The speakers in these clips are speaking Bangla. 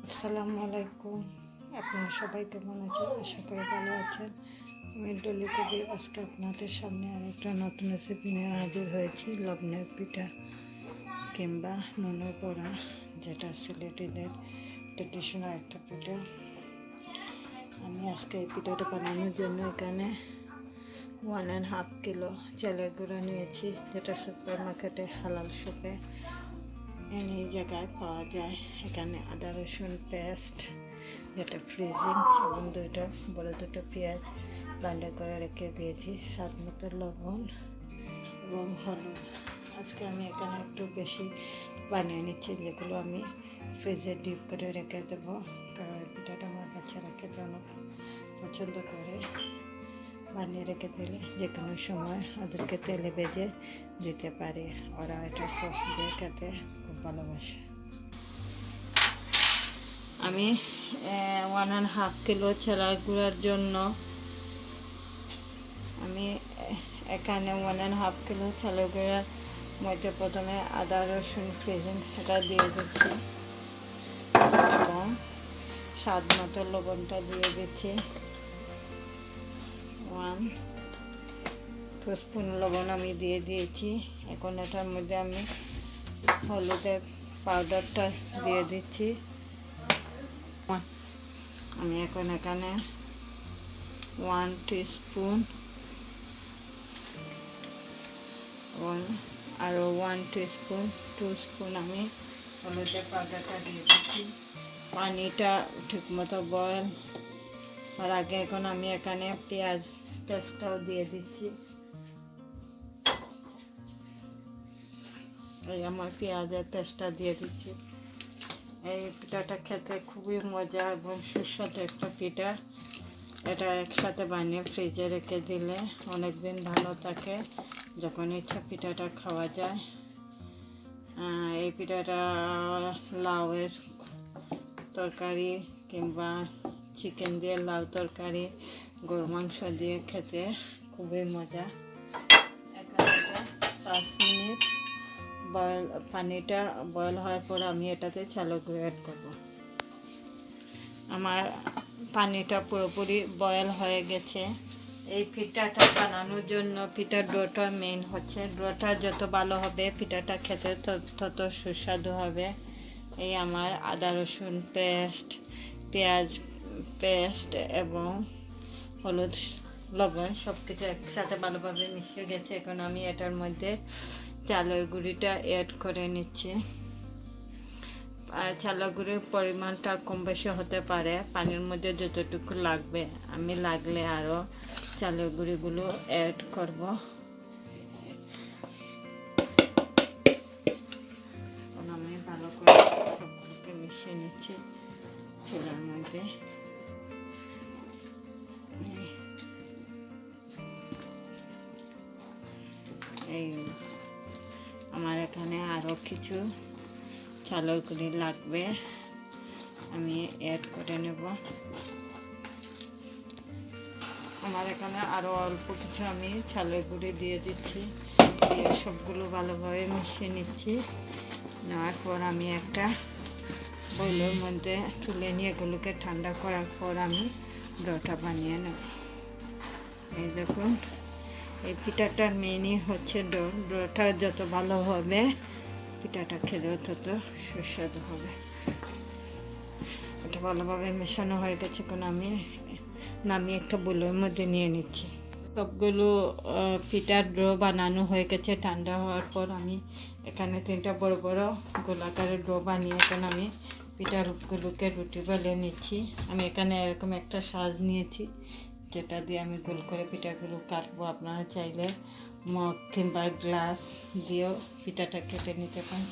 আসসালামু আলাইকুম। আপনারা সবাই কেমন আছেন? আশা করি ভালো আছেন। আমি ডলি কবির আজকে আপনাদের সামনে আরেকটা নতুন রেসিপি নিয়ে হাজির হয়েছি, লবণের পিঠা কিংবা নুনের বড়া, যেটা সিলেটিদের ট্রেডিশনাল একটা পিঠা। আমি আজকে এই পিঠাটা বানানোর জন্য এখানে 1.5 কিলো চালের গুঁড়া নিয়েছি, যেটা সুপার মার্কেটে হালাল শপে এই জায়গায় পাওয়া যায়। এখানে আদা রসুন পেস্ট, যেটা ফ্রিজিং, এবং দুটো পেঁয়াজ ব্লেন্ড করে রেখে দিয়েছি, স্বাদ মতো লবণ এবং হলুদ। আজকে আমি এখানে একটু বেশি বানিয়ে নিচ্ছি, যেগুলো আমি ফ্রিজে ডিপ করে রেখে দেবো, কারণ এই পিঠাটা আমার বাচ্চারা খেতে অনেক পছন্দ করে। বানিয়ে রেখে দিলে যে কোনো সময় ওদেরকে তেলে ভেজে দিতে পারি, ওরা এটা সস দিয়ে খেতে খুব ভালোবাসে। আমি 1.5 কিলো ছোলার গুঁড়ার জন্য আমি এখানে 1.5 কিলো ছোলার গুঁড়ার মধ্যে প্রথমে আদা রসুন ফ্রিজিং এটা দিয়ে দিচ্ছি এবং স্বাদ মতো লবণটা দিয়ে দিচ্ছি। 1 টিস্পুন লবণ আমি দিয়ে দিয়েছি। এখন এটার মধ্যে আমি হলুদের পাউডারটা দিয়ে দিচ্ছি। আমি এখন এখানে 1 টিস্পুন এবং আরও 1 টিস্পুন 2 স্পুন আমি হলুদের পাউডারটা দিয়ে দিচ্ছি। পানিটা ঠিকমতো বয়েল আর আগে এখন আমি এখানে পেঁয়াজ পেস্টটাও দিয়ে দিচ্ছি। এই আমার পেঁয়াজের পেস্টটা দিয়ে দিচ্ছি। এই পিঠাটা খেতে খুবই মজা এবং সুস্বাদু একটা পিঠা। এটা একসাথে বানিয়ে ফ্রিজে রেখে দিলে অনেক দিন ভালো থাকে, যখন ইচ্ছা পিঠাটা খাওয়া যায়। এই পিঠাটা লাউয়ের তরকারি কিংবা চিকেন দিয়ে লাউ তরকারি, গরু মাংস দিয়ে খেতে খুবই মজা। এখানে 5 মিনিট পানিটা বয়েল হওয়ার পর আমি এটাতে চালের গুঁড়ো অ্যাড করব। আমার পানিটা পুরোপুরি বয়েল হয়ে গেছে। এই পিঠাটা বানানোর জন্য পিঠার ডোটা মেন হচ্ছে। ডোটা যত ভালো হবে পিঠাটা খেতে তত সুস্বাদু হবে। এই আমার আদা রসুন পেস্ট, পেঁয়াজ পেস্ট এবং হলুদ লবণ সব কিছু একসাথে ভালোভাবে মিশে গেছে। এখন আমি এটার মধ্যে চালের গুঁড়িটা অ্যাড করে নিচ্ছি। চালের গুঁড়ির পরিমাণটা কম বেশি হতে পারে, পানির মধ্যে যতটুকু লাগবে। আমি লাগলে আরও চালের গুঁড়িগুলো অ্যাড করব। আমি ভালো করে সবগুলোকে মিশিয়ে নিচ্ছি চুলার মধ্যে। এই আমার এখানে আরও কিছু চালের গুঁড়ি লাগবে, আমি অ্যাড করে নেব। আমার এখানে আরও অল্প কিছু আমি চালের গুঁড়ি দিয়ে দিচ্ছি, দিয়ে সবগুলো ভালোভাবে মিশিয়ে নিচ্ছি। নেওয়ার পর আমি একটা বউলের মধ্যে তুলে নিয়ে এগুলোকে ঠান্ডা করার পর আমি ডোটা বানিয়ে নেব। এই দেখুন, এই পিঠাটার মেনই হচ্ছে ডোটা যত ভালো হবে পিঠাটা খেলেও তত সুস্বাদু হবে। এটা ভালোভাবে মেশানো হয়ে গেছে। এখন আমি নামিয়ে একটা বোলের মধ্যে নিয়ে নিচ্ছি। সবগুলো পিঠার ডো বানানো হয়ে গেছে। ঠান্ডা হওয়ার পর আমি এখানে 3টা বড় বড় গোলাকারের ডো বানিয়ে এখন আমি পিঠাগুলোকে রুটি বেলে নিচ্ছি। আমি এখানে এরকম একটা সাজ নিয়েছি, যেটা দিয়ে আমি গোল করে পিঠাগুলো কাটবো। আপনারা চাইলে মগ কিংবা গ্লাস দিয়েও পিঠাটা কেটে নিতে পারেন।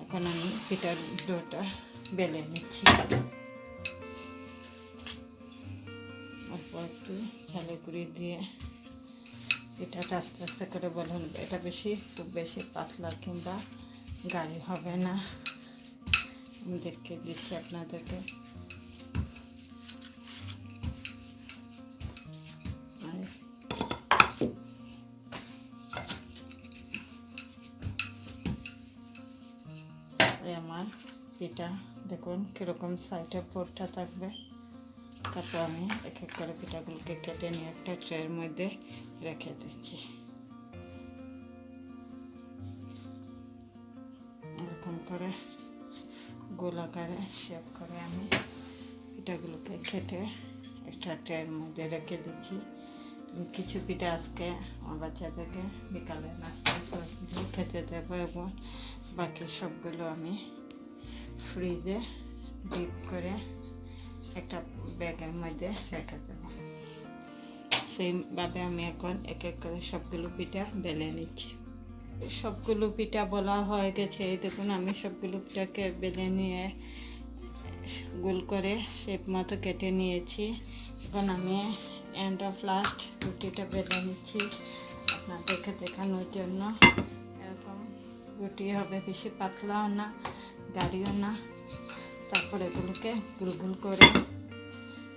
এখন আমি পিঠার ডোটা বেলে নিচ্ছি। অল্প একটু চালের গুঁড়ি দিয়ে পিঠাটা আস্তে আস্তে করে বেলে নেব। এটা খুব বেশি পাতলা কিংবা গাঢ় হবে না। আমি দেখে দিচ্ছি আপনাদেরকে। আমার পিঠা দেখুন কীরকম সাইডে পোরটা থাকবে। তারপর আমি এক এক করে পিঠাগুলোকে কেটে নিয়ে একটা ট্রের মধ্যে রেখে দিচ্ছি। এরকম করে গোল আকারে শেপ করে আমি পিঠাগুলোকে কেটে একটা ট্রের মধ্যে রেখে দিচ্ছি। কিছু পিঠা আজকে আমার বাচ্চাদেরকে বিকালে নাস্তা খেতে দেবো এবং বাকি সবগুলো আমি ফ্রিজে ডিপ করে একটা ব্যাগের মধ্যে রেখে দেবো। সেইভাবে আমি এখন এক এক করে সবগুলো পিঠা বেলে নিচ্ছি। সবগুলো পিঠা বলা হয়ে গেছে। এই দেখুন আমি সবগুলো পিঠাকে বেলে নিয়ে গোল করে শেপ মতো কেটে নিয়েছি। এখন আমি এন্ড অফ লাস্ট রুটিটা বেলে নিচ্ছি আপনাদেরকে দেখানোর জন্য। এরকম রুটি হবে, বেশি পাতলাও না গাঢ়ও না। তারপর এগুলোকে গোল গোল করে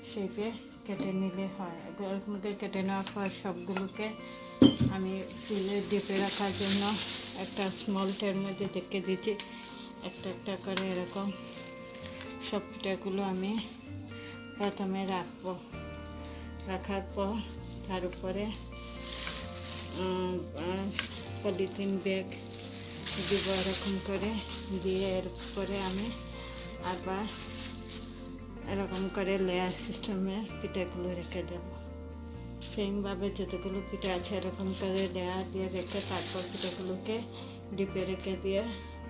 শেপে কেটে নিলে হয়। এগুলোকে কেটে নেওয়ার পর সবগুলোকে আমি ফ্রিজে ডিপে রাখার জন্য একটা স্মল ট্রের মধ্যে রেখে দিচ্ছি। একটা একটা করে এরকম সব পিঠাগুলো আমি প্রথমে রাখবো। রাখার পর তার উপরে পলিথিন ব্যাগ দিব এরকম করে দিয়ে এরপরে আমি আবার এরকম করে লেয়ার সিস্টেমে পিঠাগুলো রেখে দেব। সেমভাবে যতগুলো পিঠা আছে এরকম করে লেয়ার দিয়ে রেখে তারপর পিঠাগুলোকে ডিপে রেখে দিয়ে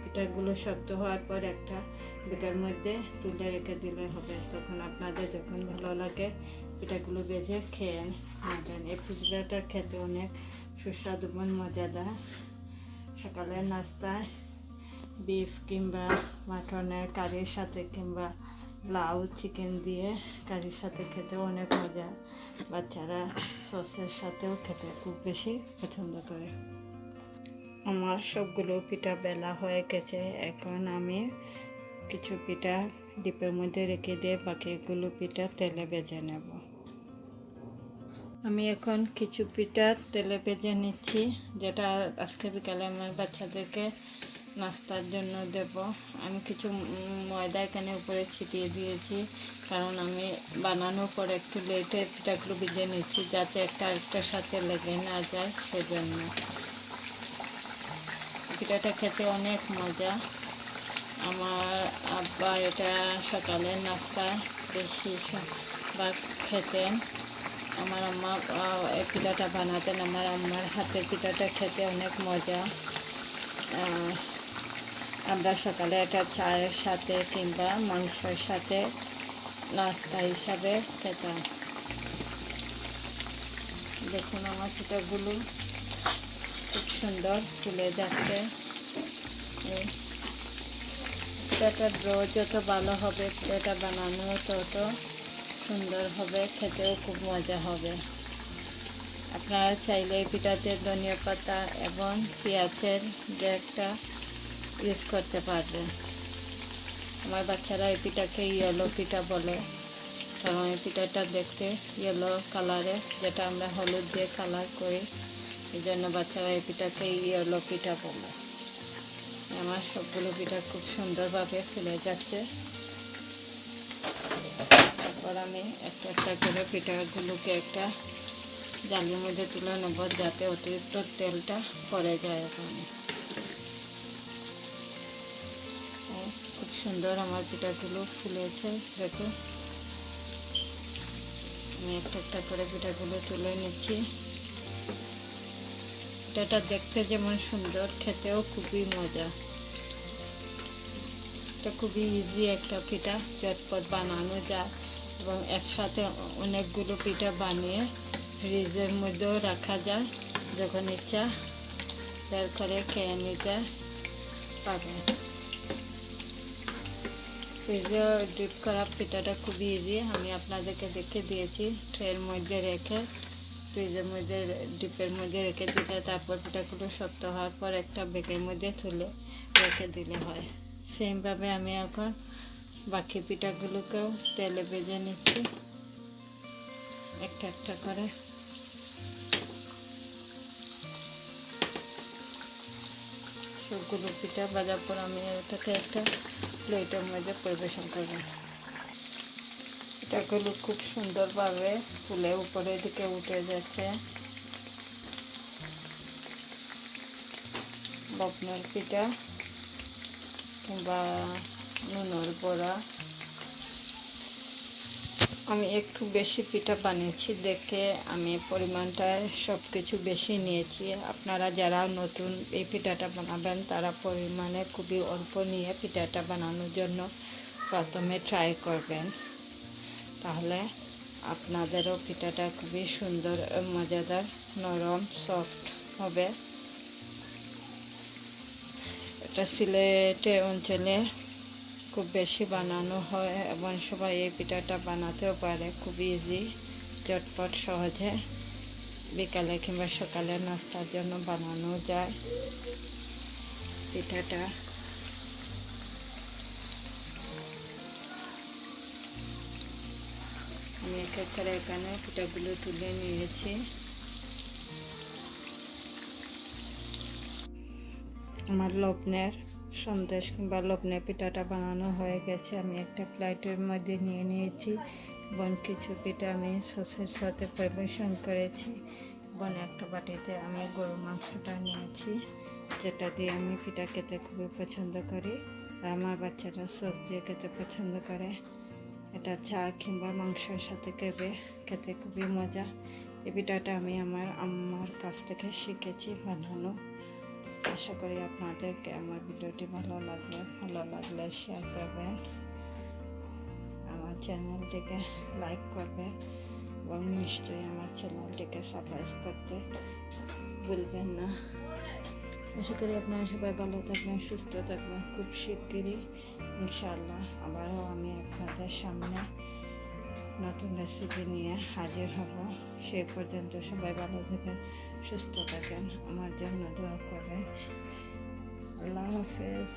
পিঠাগুলো শক্ত হওয়ার পর একটা ব্যাগের মধ্যে তুলে রেখে দিলে হবে। তখন আপনাদের যখন ভালো লাগে পিঠাগুলো ভেজে খেয়ে নেবেন। এই পিঠাটা খেতে অনেক সুস্বাদু এবং মজাদার। সকালের নাস্তায় বিফ কিংবা মাটনের কারির সাথে কিংবা লাউ চিকেন দিয়ে কারির সাথে খেতে অনেক মজা। বাচ্চারা সসের সাথেও খেতে খুব বেশি পছন্দ করে। আমার সবগুলো পিঠা বেলা হয়ে গেছে। এখন আমি কিছু পিঠা ডিপের মধ্যে রেখে দিয়ে বাকিগুলো পিঠা তেলে ভেজে নেব। আমি এখন কিছু পিঠা তেলে ভেজে নিচ্ছি, যেটা আজকে বিকালে আমার বাচ্চাদেরকে নাস্তার জন্য দেব। আমি কিছু ময়দা এখানে উপরে ছিটিয়ে দিয়েছি, কারণ আমি বানানোর পর একটু লেটে পিঠাগুলো ভেজে নিচ্ছি যাতে একটা আরেকটার সাথে লেগে না যায়। সেজন্য পিঠাটা খেতে অনেক মজা। আমার আব্বা এটা সকালে নাস্তায় বেশি বা খেতেন। আমার আম্মা এই পিঠাটা বানাতেন। আমার আম্মার হাতের পিঠাটা খেতে অনেক মজা। আমরা সকালে এটা চায়ের সাথে কিংবা মাংসের সাথে নাস্তা হিসাবে খেতাম। দেখুন আমার পিঠাগুলো খুব সুন্দর ফুলে যাচ্ছে। পিঠাটার ডো যত ভালো হবে পিঠাটা বানানো তত সুন্দর হবে, খেতেও খুব মজা হবে। আপনারা চাইলে এই পিঠাতে ধনিয়া পাতা এবং পেঁয়াজের ব্রেডটা ইউজ করতে পারবেন। আমার বাচ্চারা এই পিঠাকে ইয়েলো পিঠা বলে, কারণ এই পিঠাটা দেখতে ইয়েলো কালারে, যেটা আমরা হলুদ দিয়ে কালার করি। এই জন্য বাচ্চারা এই পিঠাকে ইয়েলো পিঠা বলে। আমার সবগুলো পিঠা খুব সুন্দরভাবে ফুলে যাচ্ছে। তারপর আমি একটা একটা করে পিঠাগুলোকে একটা জালির মধ্যে তুলে নেব যাতে অতিরিক্ত তেলটা পড়ে যায়। এখানে খুব সুন্দর আমার পিঠাগুলো ফুলেছে। দেখুন আমি একটা একটা করে পিঠাগুলো তুলে নিচ্ছি। পিঠাটা দেখতে যেমন সুন্দর, খেতেও খুবই মজা। এটা খুবই ইজি একটা পিঠা, ঝটপট বানানো যায় এবং একসাথে অনেকগুলো পিঠা বানিয়ে ফ্রিজের মধ্যেও রাখা যায়। যখন ইচ্ছা বের করে খেয়ে নিতে পারবে। ফ্রিজে ডিপ করা পিঠাটা খুবই ইজি। আমি আপনাদেরকে দেখে দিয়েছি। ট্রের মধ্যে রেখে ফ্রিজের মধ্যে ডিপের মধ্যে রেখে দিলে তারপর পিঠাগুলো শক্ত হওয়ার পর একটা ব্যাগের মধ্যে তুলে রেখে দিলে হয়। সেমভাবে আমি এখন বাকি পিঠাগুলোকেও তেলে ভেজে নিচ্ছি একটা একটা করে। সবগুলো পিঠা ভাজার পর আমি এটাকে একটা প্লেটের মধ্যে পরিবেশন করবেন। পিঠাগুলো খুব সুন্দরভাবে ফুলে উপরের দিকে উঠে যাচ্ছে। লবণের পিঠা কিংবা নুনের বড়া। আমি একটু বেশি পিঠা বানিয়েছি দেখে আমি পরিমাণটা সব কিছু বেশি নিয়েছি। আপনারা যারা নতুন এই পিঠাটা বানাবেন তারা পরিমাণে খুবই অল্প নিয়ে পিঠাটা বানানোর জন্য প্রথমে ট্রাই করবেন, তাহলে আপনাদেরও পিঠাটা খুবই সুন্দর, মজাদার, নরম, সফট হবে। এটা সিলেটে অঞ্চলে খুব বেশি বানানো হয় এবং সবাই এই পিঠাটা বানাতেও পারে। খুব ইজি, ঝটপট, সহজে বিকালে কিংবা সকালে নাস্তার জন্য বানানো যায় পিঠাটা। আমি এক এক করে এখানে পিঠাগুলো তুলে নিয়েছি। আমার লবণের সন্দেশ কিংবা লবণের পিঠাটা বানানো হয়ে গেছে। আমি একটা প্লেটের মধ্যে নিয়ে নিয়েছি এবং কিছু পিঠা আমি সসের সাথে পরিবেশন করেছি এবং একটা বাটিতে আমি গরুর মাংসটা নিয়েছি, যেটা দিয়ে আমি পিঠা খেতে খুবই পছন্দ করি আর আমার বাচ্চারা সস দিয়ে খেতে পছন্দ করে। এটা চা কিংবা মাংসের সাথে খেতে খুবই মজা। এই পিঠাটা আমি আমার আম্মার কাছ থেকে শিখেছি বানানো। আশা করি আপনাদেরকে আমার ভিডিওটি ভালো লাগলে শেয়ার করবেন, আমার চ্যানেলটিকে লাইক করবেন এবং নিশ্চয়ই আমার চ্যানেলটিকে সাবস্ক্রাইব করতে ভুলবেন না। আশা করি আপনারা সবাই ভালো থাকবেন, সুস্থ থাকবেন। খুব শিগগিরই ইনশাআল্লাহ আবারও আমি আপনাদের সামনে নতুন রেসিপি নিয়ে হাজির হব। সেই পর্যন্ত সবাই ভালো থাকেন, সুস্থ থাকেন, আমার জন্য দোয়া করবেন। আল্লাহ হাফেজ।